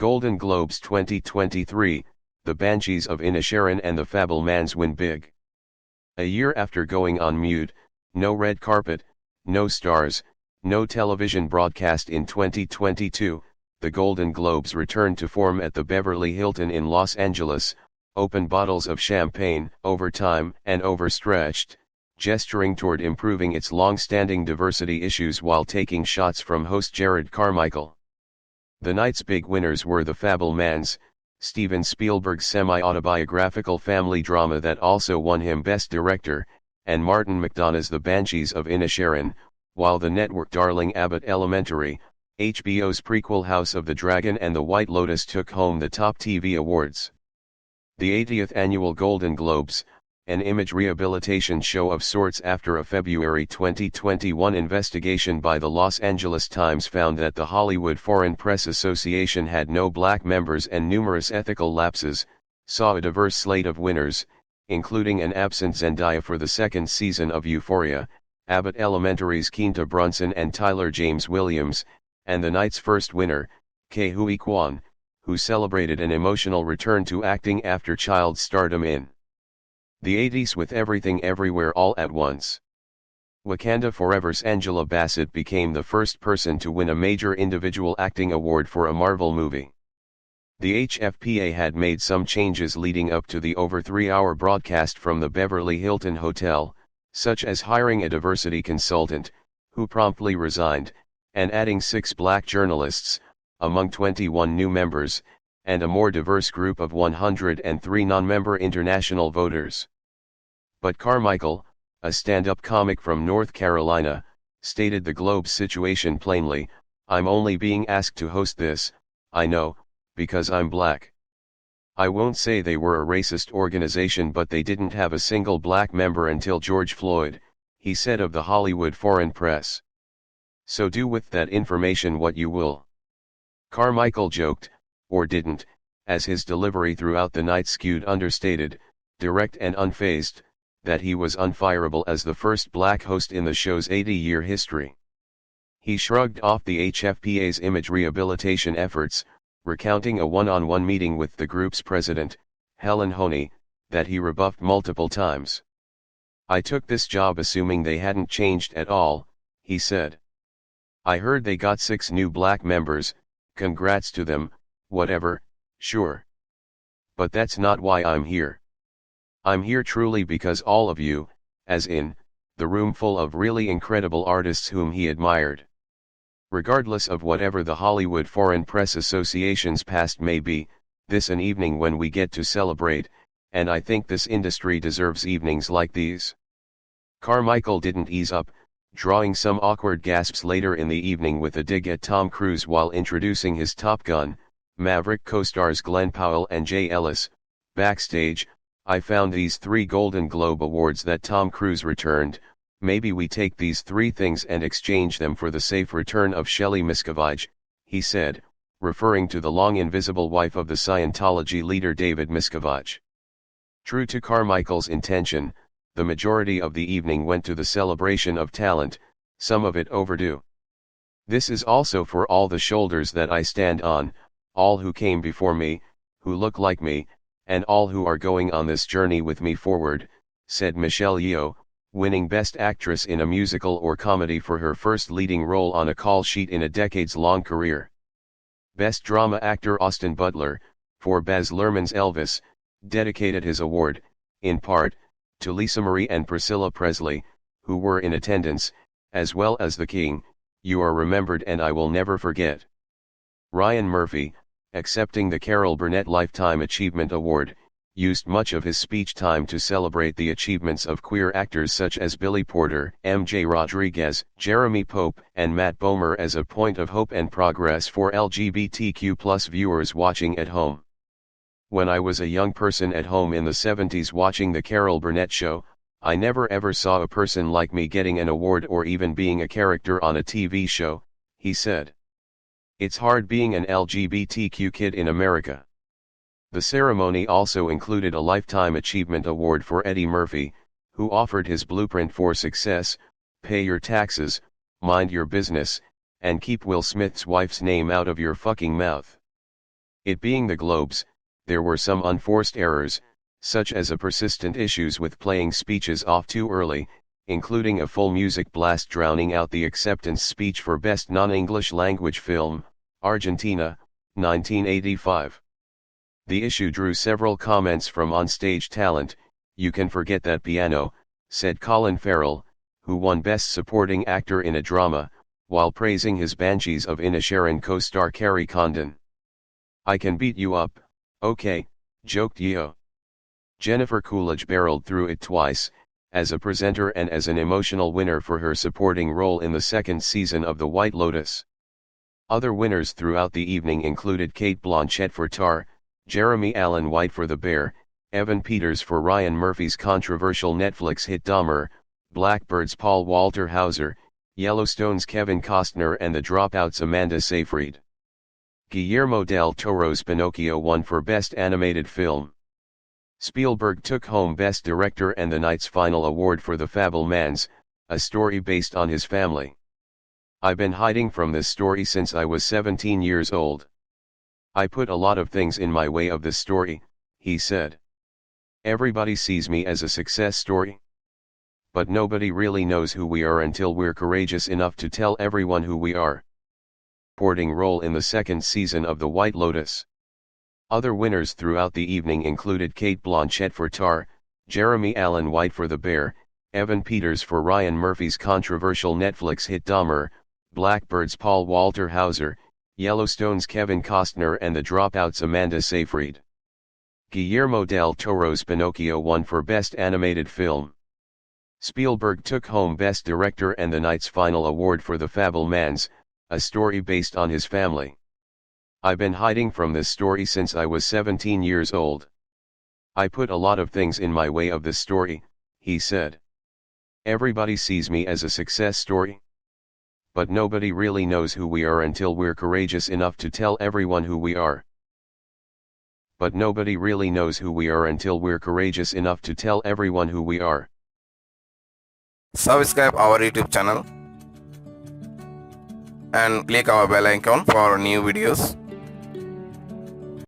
Golden Globes 2023, the Banshees of Inisherin and the Fabelmans win big. A year after going on mute, no red carpet, no stars, no television broadcast in 2022, the Golden Globes returned to form at the Beverly Hilton in Los Angeles, opened bottles of champagne, overtime and overstretched, gesturing toward improving its long-standing diversity issues while taking shots from host Jared Carmichael. The night's big winners were The Fabelmans, Steven Spielberg's semi-autobiographical family drama that also won him Best Director, and Martin McDonagh's The Banshees of Inisherin, while the network darling Abbott Elementary, HBO's prequel House of the Dragon and The White Lotus took home the top TV awards. The 80th Annual Golden Globes, an image rehabilitation show of sorts after a February 2021 investigation by the Los Angeles Times found that the Hollywood Foreign Press Association had no black members and numerous ethical lapses, saw a diverse slate of winners, including an absent Zendaya for the second season of Euphoria, Abbott Elementary's Quinta Brunson and Tyler James Williams, and the night's first winner, Ke Huy Quan, who celebrated an emotional return to acting after child stardom in the 80s with Everything Everywhere All at Once. Wakanda Forever's Angela Bassett became the first person to win a major individual acting award for a Marvel movie. The HFPA had made some changes leading up to the over 3-hour broadcast from the Beverly Hilton Hotel, such as hiring a diversity consultant, who promptly resigned, and adding 6 black journalists, among 21 new members, and a more diverse group of 103 non-member international voters. But Carmichael, a stand-up comic from North Carolina, stated the Globe's situation plainly: "I'm only being asked to host this, I know, because I'm black. I won't say they were a racist organization, but they didn't have a single black member until George Floyd," he said of the Hollywood Foreign Press. "So do with that information what you will." Carmichael joked, or didn't, as his delivery throughout the night skewed understated, direct and unfazed, that he was unfireable as the first black host in the show's 80-year history. He shrugged off the HFPA's image rehabilitation efforts, recounting a one-on-one meeting with the group's president, Helen Honey, that he rebuffed multiple times. "I took this job assuming they hadn't changed at all," he said. "I heard they got 6 new black members, congrats to them, whatever, sure. But that's not why I'm here. I'm here truly because all of you, as in, the room full of really incredible artists whom he admired. Regardless of whatever the Hollywood Foreign Press Association's past may be, this an evening when we get to celebrate, and I think this industry deserves evenings like these." Carmichael didn't ease up, drawing some awkward gasps later in the evening with a dig at Tom Cruise while introducing his Top Gun Maverick co-stars Glenn Powell and Jay Ellis. Backstage, "I found these 3 Golden Globe awards that Tom Cruise returned. Maybe we take these 3 things and exchange them for the safe return of Shelley Miscavige," he said, referring to the long invisible wife of the Scientology leader David Miscavige. True to Carmichael's intention, the majority of the evening went to the celebration of talent, some of it overdue. "This is also for all the shoulders that I stand on, all who came before me, who look like me, and all who are going on this journey with me forward," said Michelle Yeoh, winning Best Actress in a Musical or Comedy for her first leading role on a call sheet in a decades-long career. Best Drama Actor Austin Butler, for Baz Luhrmann's Elvis, dedicated his award, in part, to Lisa Marie and Priscilla Presley, who were in attendance, as well as The King, "You Are Remembered and I Will Never Forget." Ryan Murphy, accepting the Carol Burnett Lifetime Achievement Award, used much of his speech time to celebrate the achievements of queer actors such as Billy Porter, MJ Rodriguez, Jeremy Pope, and Matt Bomer as a point of hope and progress for LGBTQ+ viewers watching at home. "When I was a young person at home in the 70s watching the Carol Burnett show, I never ever saw a person like me getting an award or even being a character on a TV show," he said. "It's hard being an LGBTQ kid in America." The ceremony also included a Lifetime Achievement Award for Eddie Murphy, who offered his blueprint for success: "Pay your taxes, mind your business, and keep Will Smith's wife's name out of your fucking mouth." It being the Globes, there were some unforced errors, such as a persistent issues with playing speeches off too early, including a full music blast drowning out the acceptance speech for Best Non-English Language Film, Argentina, 1985. The issue drew several comments from onstage talent. "You can forget that piano," said Colin Farrell, who won Best Supporting Actor in a Drama, while praising his Banshees of Inisherin co-star Kerry Condon. "I can beat you up, okay," joked Yeo. Jennifer Coolidge barreled through it twice, as a presenter and as an emotional winner for her supporting role in the second season of The White Lotus. Other winners throughout the evening included Cate Blanchett for Tar, Jeremy Allen White for The Bear, Evan Peters for Ryan Murphy's controversial Netflix hit Dahmer, Blackbird's Paul Walter Hauser, Yellowstone's Kevin Costner and The Dropout's Amanda Seyfried. Guillermo del Toro's Pinocchio won for Best Animated Film. Spielberg took home Best Director and the night's final award for The Fabelmans, a story based on his family. "I've been hiding from this story since I was 17 years old. I put a lot of things in my way of this story," he said. "Everybody sees me as a success story. But nobody really knows who we are until we're courageous enough to tell everyone who we are." Supporting role in the second season of The White Lotus. Other winners throughout the evening included Cate Blanchett for Tar, Jeremy Allen White for The Bear, Evan Peters for Ryan Murphy's controversial Netflix hit Dahmer, Blackbird's Paul Walter Hauser, Yellowstone's Kevin Costner and The Dropout's Amanda Seyfried. Guillermo del Toro's Pinocchio won for Best Animated Film. Spielberg took home Best Director and the night's final award for The Fabelmans, a story based on his family. "I've been hiding from this story since I was 17 years old. I put a lot of things in my way of this story," he said. "Everybody sees me as a success story. But nobody really knows who we are until we're courageous enough to tell everyone who we are. But nobody really knows who we are until we're courageous enough to tell everyone who we are." Subscribe our YouTube channel and click our bell icon for new videos.